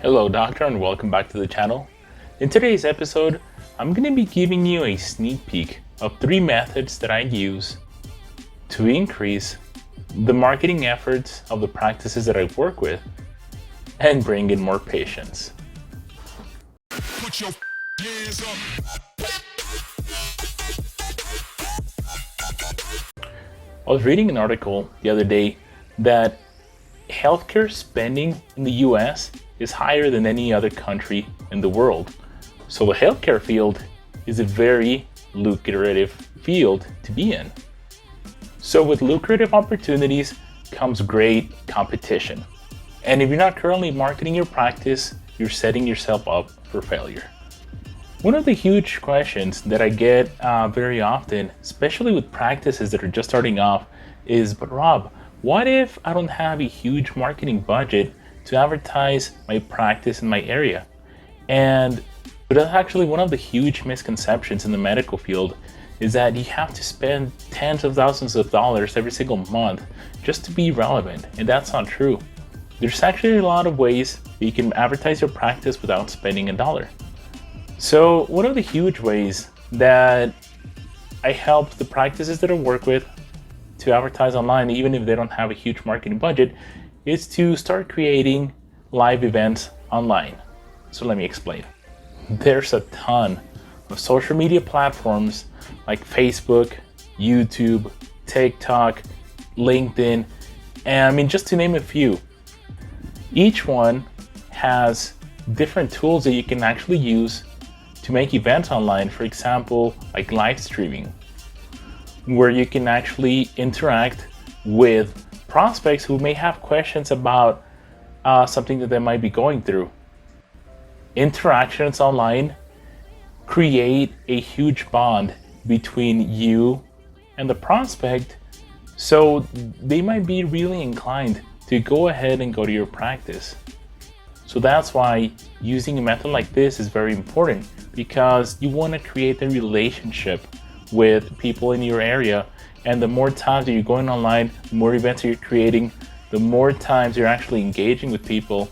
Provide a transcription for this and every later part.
Hello doctor and welcome back to the channel. In today's episode, I'm going to be giving you a sneak peek of 3 methods that I use to increase the marketing efforts of the practices that I work with and bring in more patients. Put your hands up. I was reading an article the other day that healthcare spending in the US is higher than any other country in the world. So the healthcare field is a very lucrative field to be in. So with lucrative opportunities comes great competition. And if you're not currently marketing your practice, you're setting yourself up for failure. One of the huge questions that I get very often, especially with practices that are just starting off, is, but Rob, what if I don't have a huge marketing budget to advertise my practice in my area? And that's actually one of the huge misconceptions in the medical field, is that you have to spend tens of thousands of dollars every single month just to be relevant, and that's not true. There's actually a lot of ways that you can advertise your practice without spending a dollar. So one of the huge ways that I help the practices that I work with to advertise online, even if they don't have a huge marketing budget, is to start creating live events online. So let me explain. There's a ton of social media platforms like Facebook, YouTube, TikTok, LinkedIn, and I mean, just to name a few. Each one has different tools that you can actually use to make events online. For example, like live streaming, where you can actually interact with prospects who may have questions about something that they might be going through. Interactions online create a huge bond between you and the prospect, so they might be really inclined to go ahead and go to your practice. So that's why using a method like this is very important, because you want to create a relationship with people in your area, and the more times that you're going online, the more events that you're creating, the more times you're actually engaging with people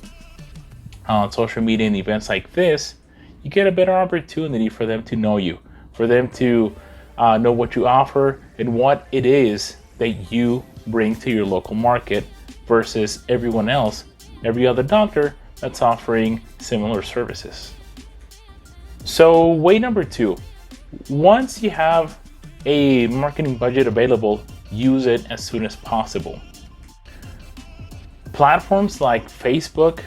on social media and events like this, you get a better opportunity for them to know you, for them to know what you offer and what it is that you bring to your local market versus everyone else, every other doctor that's offering similar services. So way number 2, once you have a marketing budget available, use it as soon as possible. Platforms like Facebook,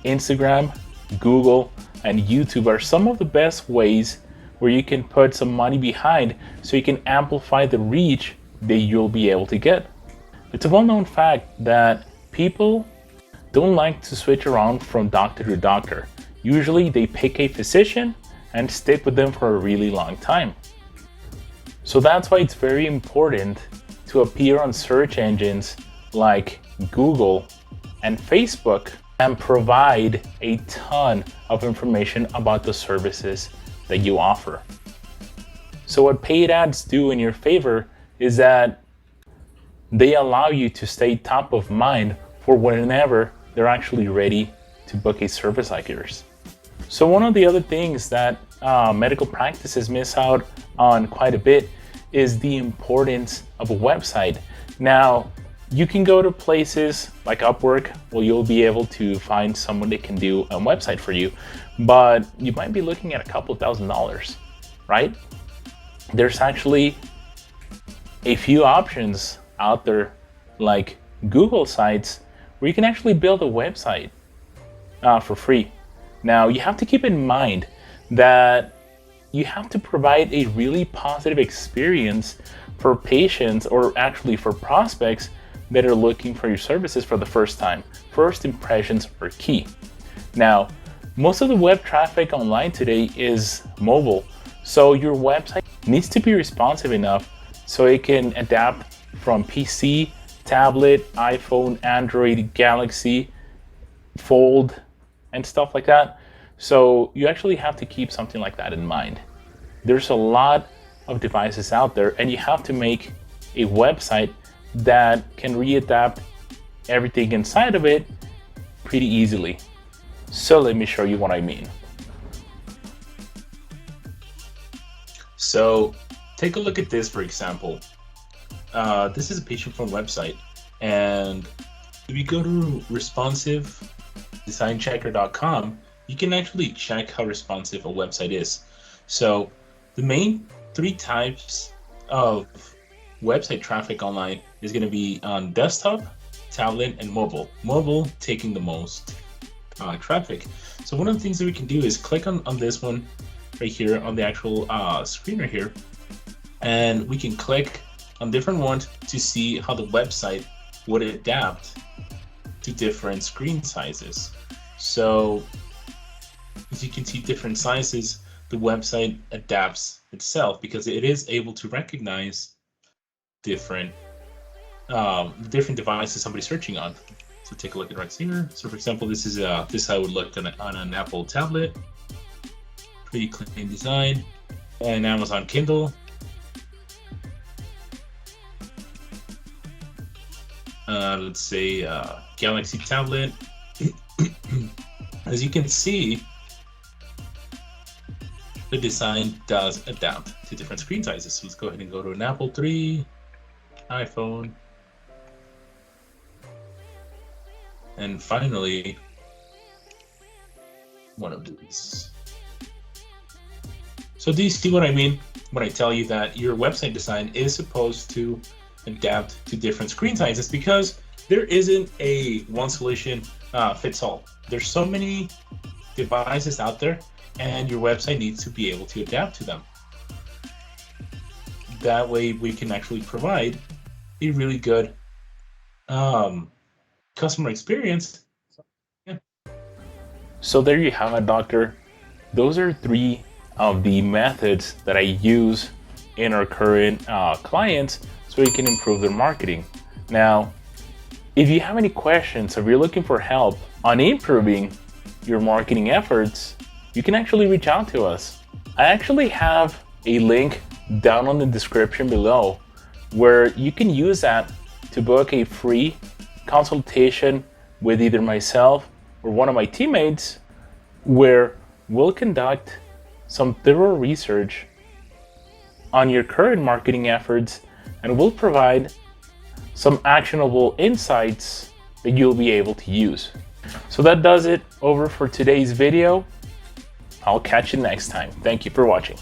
Instagram, Google, and YouTube are some of the best ways where you can put some money behind so you can amplify the reach that you'll be able to get. It's a well-known fact that people don't like to switch around from doctor to doctor. Usually they pick a physician and stick with them for a really long time. So that's why it's very important to appear on search engines like Google and Facebook and provide a ton of information about the services that you offer. So what paid ads do in your favor is that they allow you to stay top of mind for whenever they're actually ready to book a service like yours. So one of the other things that medical practices miss out on quite a bit is the importance of a website. Now, you can go to places like Upwork where you'll be able to find someone that can do a website for you, but you might be looking at a couple $1,000s, right? There's actually a few options out there like Google sites where you can actually build a website for free. Now, you have to keep in mind that you have to provide a really positive experience for patients, or actually for prospects that are looking for your services for the first time. First impressions are key. Now, most of the web traffic online today is mobile, so your website needs to be responsive enough so it can adapt from PC, tablet, iPhone, Android, Galaxy, Fold, and stuff like that. So you actually have to keep something like that in mind. There's a lot of devices out there, and you have to make a website that can readapt everything inside of it pretty easily. So let me show you what I mean. So take a look at this, for example. This is a patient-phone website, and if you go to responsivedesignchecker.com, you can actually check how responsive a website is. So the main 3 types of website traffic online is going to be on desktop, tablet, and mobile. Mobile taking the most traffic. So one of the things that we can do is click on this one right here on the actual screen right here, and we can click on different ones to see how the website would adapt to different screen sizes. So as you can see, different sizes, the website adapts itself because it is able to recognize different devices somebody's searching on. So take a look at right here. So for example, this is this I would look on an Apple tablet, pretty clean design, and Amazon Kindle. Let's say Galaxy tablet. As you can see, the design does adapt to different screen sizes. So let's go ahead and go to an Apple III, iPhone, and finally one of these. So do you see what I mean when I tell you that your website design is supposed to adapt to different screen sizes? Because there isn't a one solution fits all. There's so many devices out there, and your website needs to be able to adapt to them. That way we can actually provide a really good customer experience. Yeah. So there you have it, doctor. Those are 3 of the methods that I use in our current clients so we can improve their marketing. Now, if you have any questions, if you're looking for help on improving your marketing efforts, you can actually reach out to us. I actually have a link down on the description below where you can use that to book a free consultation with either myself or one of my teammates, where we'll conduct some thorough research on your current marketing efforts, and we'll provide some actionable insights that you'll be able to use. So that does it over for today's video. I'll catch you next time. Thank you for watching.